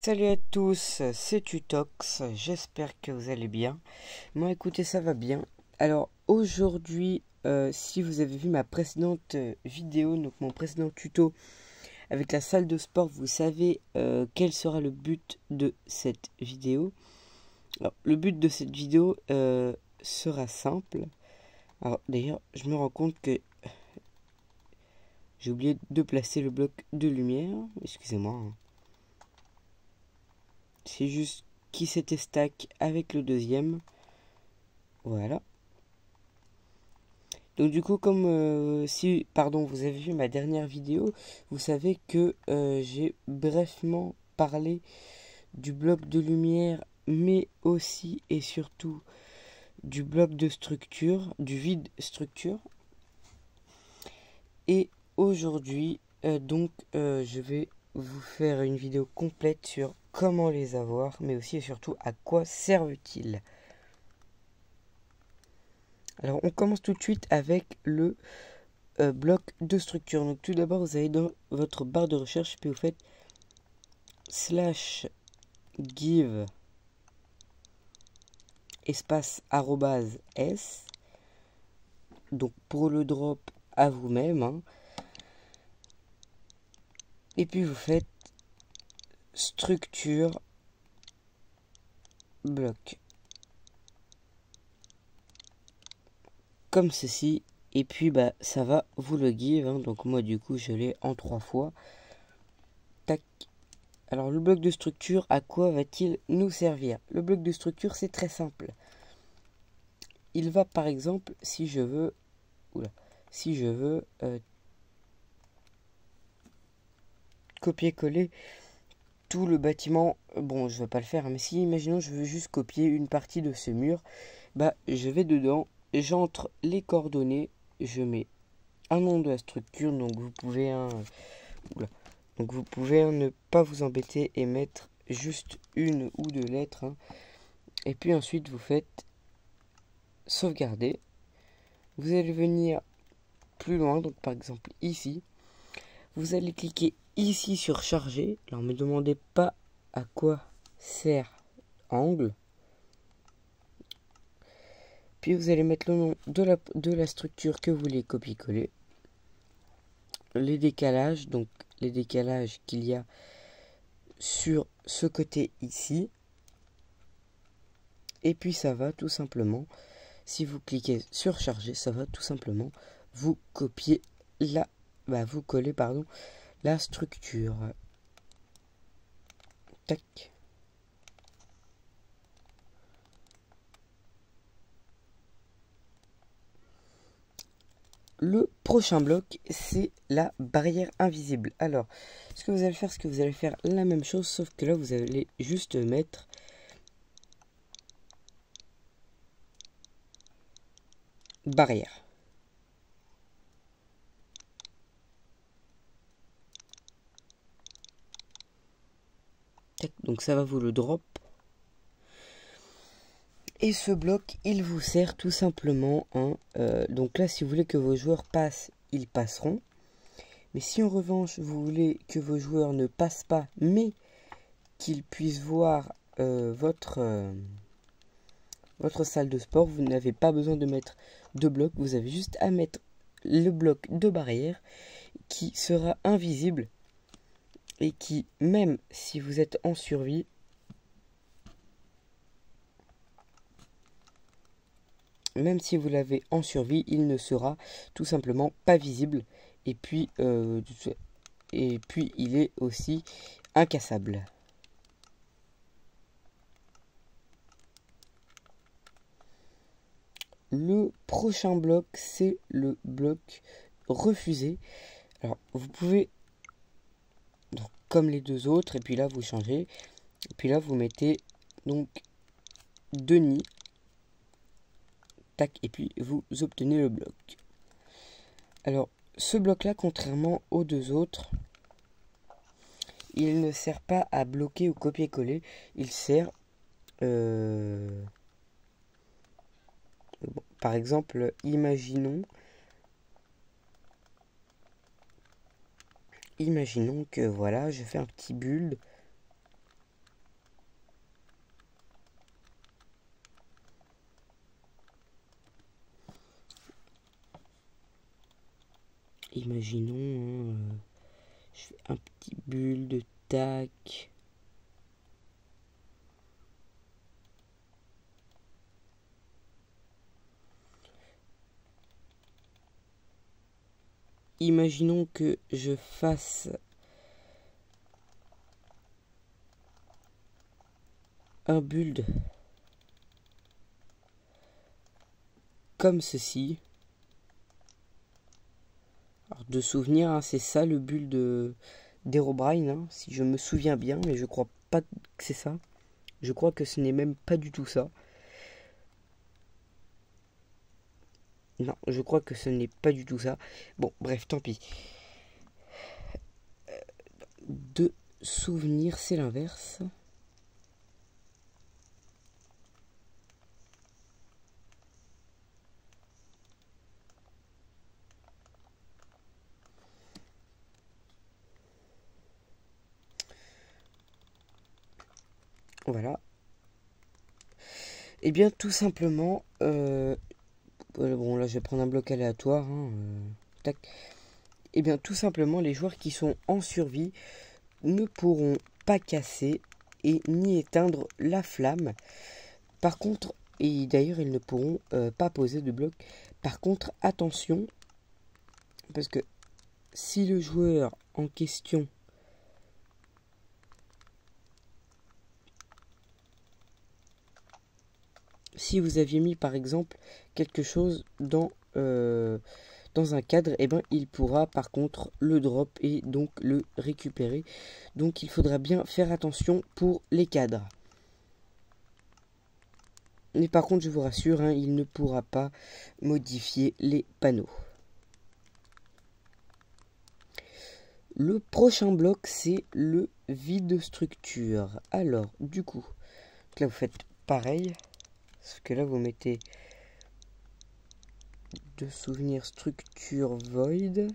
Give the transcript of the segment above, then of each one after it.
Salut à tous, c'est Tutox, j'espère que vous allez bien. Moi écoutez, ça va bien. Alors aujourd'hui, si vous avez vu ma précédente vidéo, donc mon précédent tuto avec la salle de sport, vous savez quel sera le but de cette vidéo. Alors le but de cette vidéo sera simple. Alors d'ailleurs, je me rends compte que j'ai oublié de placer le bloc de lumière, excusez-moi, hein. C'est juste qui s'était stack avec le deuxième. Voilà. Donc du coup, comme si, pardon, vous avez vu ma dernière vidéo, vous savez que j'ai brièvement parlé du bloc de lumière, mais aussi et surtout du bloc de structure, du vide structure. Et aujourd'hui, je vais vous faire une vidéo complète sur comment les avoir, mais aussi et surtout à quoi servent-ils. Alors on commence tout de suite avec le bloc de structure. Donc tout d'abord vous allez dans votre barre de recherche puis vous faites slash give espace arrobase s. Donc pour le drop à vous-même, hein. Et puis vous faites structure bloc comme ceci. Et puis bah ça va vous le give, hein. Donc moi du coup je l'ai en 3 fois. Tac. Alors le bloc de structure, à quoi va-t-il nous servir? Le bloc de structure, c'est très simple. Il va par exemple, si je veux, copier-coller tout le bâtiment, bon je vais pas le faire, mais si imaginons je veux juste copier une partie de ce mur, bah je vais dedans, j'entre les coordonnées, je mets un nom de la structure, donc vous pouvez ne pas vous embêter et mettre juste une ou deux lettres, hein. Et puis ensuite vous faites sauvegarder. Vous allez venir plus loin, donc par exemple ici, vous allez cliquer ici sur charger. Alors ne me demandez pas à quoi sert angle. Puis vous allez mettre le nom de la structure que vous voulez copier-coller. Les décalages, donc les décalages qu'il y a sur ce côté ici. Et puis ça va tout simplement, si vous cliquez sur charger, ça va tout simplement vous copier vous coller pardon, la structure. Tac. Le prochain bloc, c'est la barrière invisible. Alors, ce que vous allez faire, c'est que vous allez faire la même chose, sauf que là, vous allez juste mettre barrière. Tac, donc ça va vous le drop. Et ce bloc, il vous sert tout simplement, hein, donc là, si vous voulez que vos joueurs passent, ils passeront. Mais si en revanche, vous voulez que vos joueurs ne passent pas, mais qu'ils puissent voir votre salle de sport, vous n'avez pas besoin de mettre de bloc. Vous avez juste à mettre le bloc de barrière qui sera invisible et qui, même si vous êtes en survie, même si vous l'avez en survie, il ne sera tout simplement pas visible. Et puis il est aussi incassable. Le prochain bloc, c'est le bloc refusé. Alors, vous pouvez, donc, comme les deux autres, et puis là, vous changez. Et puis là, vous mettez donc Denis. Tac, et puis vous obtenez le bloc. Alors, ce bloc-là, contrairement aux deux autres, il ne sert pas à bloquer ou copier-coller. Il sert... Bon, par exemple, imaginons que voilà, je fais un petit build Imaginons, je fais un petit bulle de tac. Imaginons que je fasse un build comme ceci. Alors, de souvenir, hein, c'est ça le build d'Herobrine, hein, si je me souviens bien, mais je crois pas que c'est ça. Je crois que ce n'est même pas du tout ça. Non, je crois que ce n'est pas du tout ça. Bon, bref, tant pis. De souvenir, c'est l'inverse. Voilà. Et bien, tout simplement, bon, là, je vais prendre un bloc aléatoire. Hein, tac. Et bien, tout simplement, les joueurs qui sont en survie ne pourront pas casser et ni éteindre la flamme. Par contre, et d'ailleurs, ils ne pourront pas poser de bloc. Par contre, attention, parce que si le joueur en question si vous aviez mis par exemple quelque chose dans un cadre, et ben il pourra par contre le drop et donc le récupérer. Donc il faudra bien faire attention pour les cadres. Mais par contre, je vous rassure, hein, il ne pourra pas modifier les panneaux. Le prochain bloc, c'est le vide structure. Alors, du coup, là vous faites pareil. Sauf que là, vous mettez de souvenir structure void.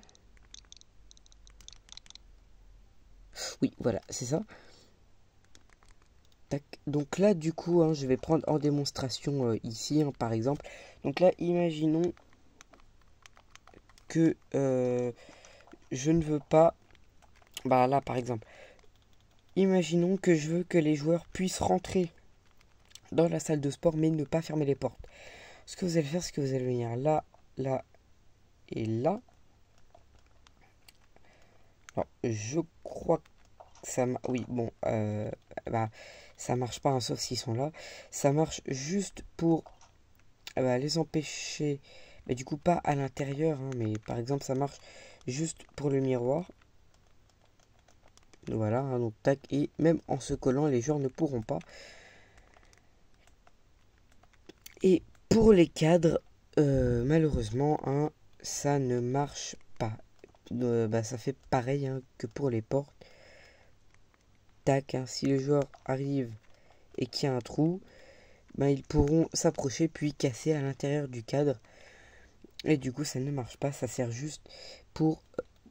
Oui, voilà, c'est ça. Tac. Donc là, du coup, hein, je vais prendre en démonstration ici, hein, par exemple. Donc là, imaginons que je ne veux pas... Bah là, par exemple. Imaginons que je veux que les joueurs puissent rentrer dans la salle de sport, mais ne pas fermer les portes. Ce que vous allez faire, c'est que vous allez venir là, là et là. Alors, je crois que ça... Oui, bon, bah, ça marche pas, hein, sauf s'ils sont là. Ça marche juste pour bah, les empêcher... Mais du coup, pas à l'intérieur, hein, mais par exemple, ça marche juste pour le miroir. Voilà, hein, donc tac, et même en se collant, les joueurs ne pourront pas. Et pour les cadres, malheureusement, hein, ça ne marche pas. Bah, ça fait pareil, hein, que pour les portes. Tac, hein, si le joueur arrive et qu'il y a un trou, bah, ils pourront s'approcher puis casser à l'intérieur du cadre. Et du coup, ça ne marche pas. Ça sert juste pour,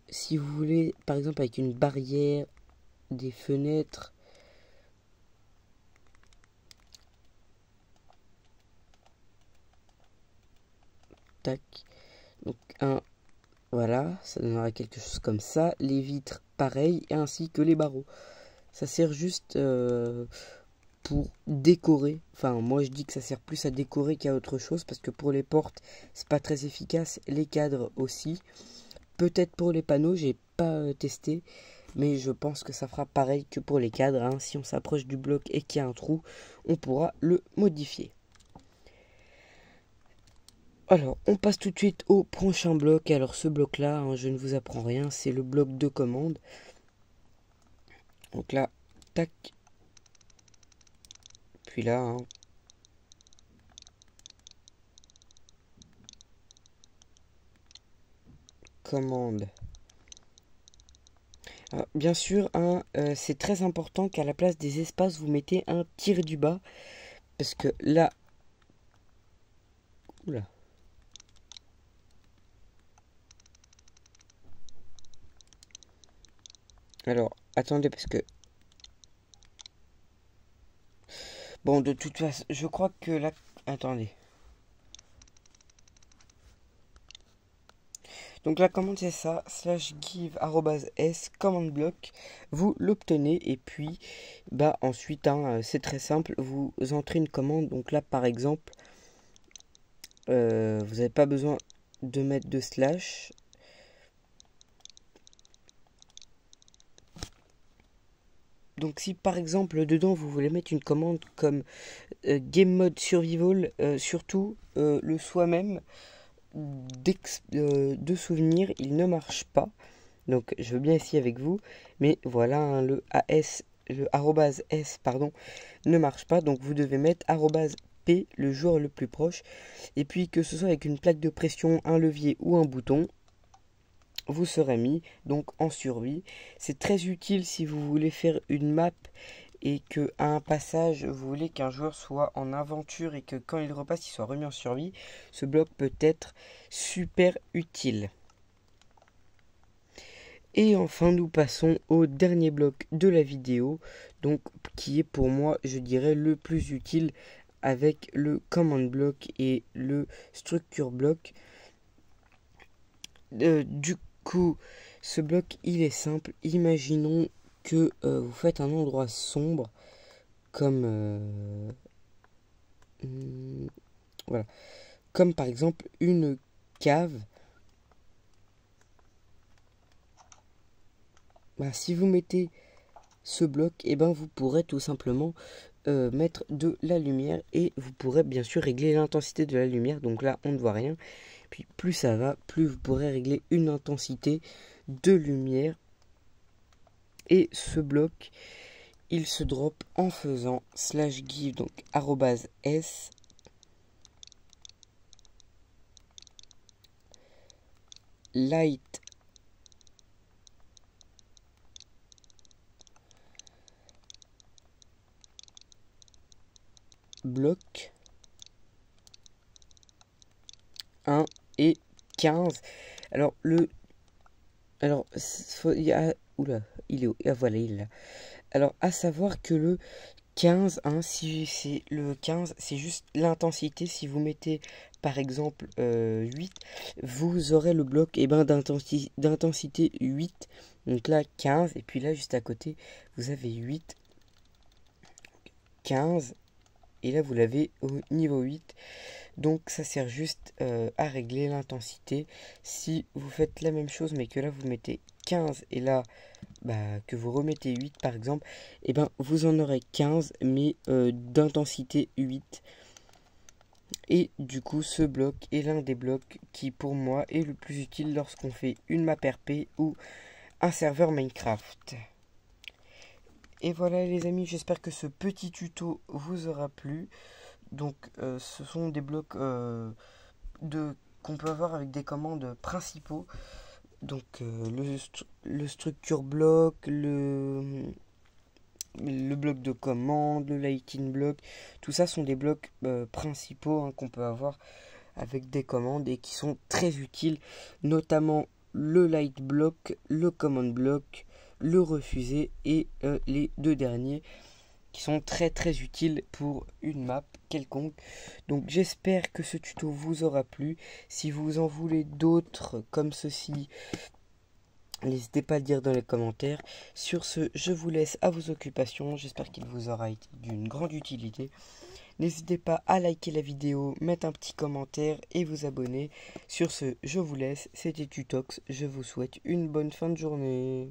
si vous voulez, par exemple, avec une barrière, des fenêtres. Tac. Donc, voilà, ça donnera quelque chose comme ça. Les vitres, pareil, ainsi que les barreaux. Ça sert juste pour décorer. Enfin, moi je dis que ça sert plus à décorer qu'à autre chose, parce que pour les portes, c'est pas très efficace. Les cadres aussi. Peut-être pour les panneaux, j'ai pas testé, mais je pense que ça fera pareil que pour les cadres, hein. Si on s'approche du bloc et qu'il y a un trou, on pourra le modifier. Alors, on passe tout de suite au prochain bloc. Alors, ce bloc-là, hein, je ne vous apprends rien, c'est le bloc de commande. Donc là, tac. Puis là, hein. Commande. Alors, bien sûr, hein, c'est très important qu'à la place des espaces, vous mettez un tiré du bas. Parce que là... Oula. Alors, attendez, parce que... Bon, de toute façon, je crois que là... Attendez. Donc la commande c'est ça, /give @s command block, vous l'obtenez et puis bah ensuite c'est très simple, vous entrez une commande. Donc là par exemple, vous n'avez pas besoin de mettre de slash. Donc si par exemple dedans vous voulez mettre une commande comme game mode survival, surtout le soi-même de souvenir, il ne marche pas. Donc je veux bien essayer avec vous, mais voilà, le @s pardon ne marche pas. Donc vous devez mettre @p le jour le plus proche, et puis que ce soit avec une plaque de pression, un levier ou un bouton, vous serez mis donc en survie. C'est très utile si vous voulez faire une map et que à un passage vous voulez qu'un joueur soit en aventure et que quand il repasse il soit remis en survie. Ce bloc peut être super utile. Et enfin nous passons au dernier bloc de la vidéo, donc qui est pour moi je dirais le plus utile avec le command block et le structure block. Du coup, ce bloc il est simple. Imaginons que vous faites un endroit sombre comme voilà, comme par exemple une cave. Bah, si vous mettez ce bloc, et ben vous pourrez tout simplement mettre de la lumière et vous pourrez bien sûr régler l'intensité de la lumière. Donc là on ne voit rien, puis plus ça va, plus vous pourrez régler une intensité de lumière. Et ce bloc il se drop en faisant /give donc @s light bloc 1 et 15. Alors il y a, oula, il est où? Ah, voilà, il est là. Alors à savoir que le 15, si c'est le 15, c'est juste l'intensité. Si vous mettez par exemple 8, vous aurez le bloc d'intensité 8. Donc là 15, et puis là juste à côté, vous avez 8, 15, et là vous l'avez au niveau 8. Donc ça sert juste à régler l'intensité. Si vous faites la même chose mais que là vous mettez 15 et là que vous remettez 8 par exemple, et ben vous en aurez 15 mais d'intensité 8. Et du coup ce bloc est l'un des blocs qui pour moi est le plus utile lorsqu'on fait une map RP ou un serveur Minecraft. Et voilà les amis, j'espère que ce petit tuto vous aura plu. Donc ce sont des blocs qu'on peut avoir avec des commandes principaux. Donc le structure block, le bloc de commande, le lighting block, tout ça sont des blocs principaux qu'on peut avoir avec des commandes et qui sont très utiles, notamment le light block, le command block, le refusé et les deux derniers qui sont très très utiles pour une map quelconque. Donc j'espère que ce tuto vous aura plu. Si vous en voulez d'autres comme ceci, n'hésitez pas à le dire dans les commentaires. Sur ce, je vous laisse à vos occupations. J'espère qu'il vous aura été d'une grande utilité. N'hésitez pas à liker la vidéo, mettre un petit commentaire et vous abonner. Sur ce, je vous laisse. C'était Tutox. Je vous souhaite une bonne fin de journée.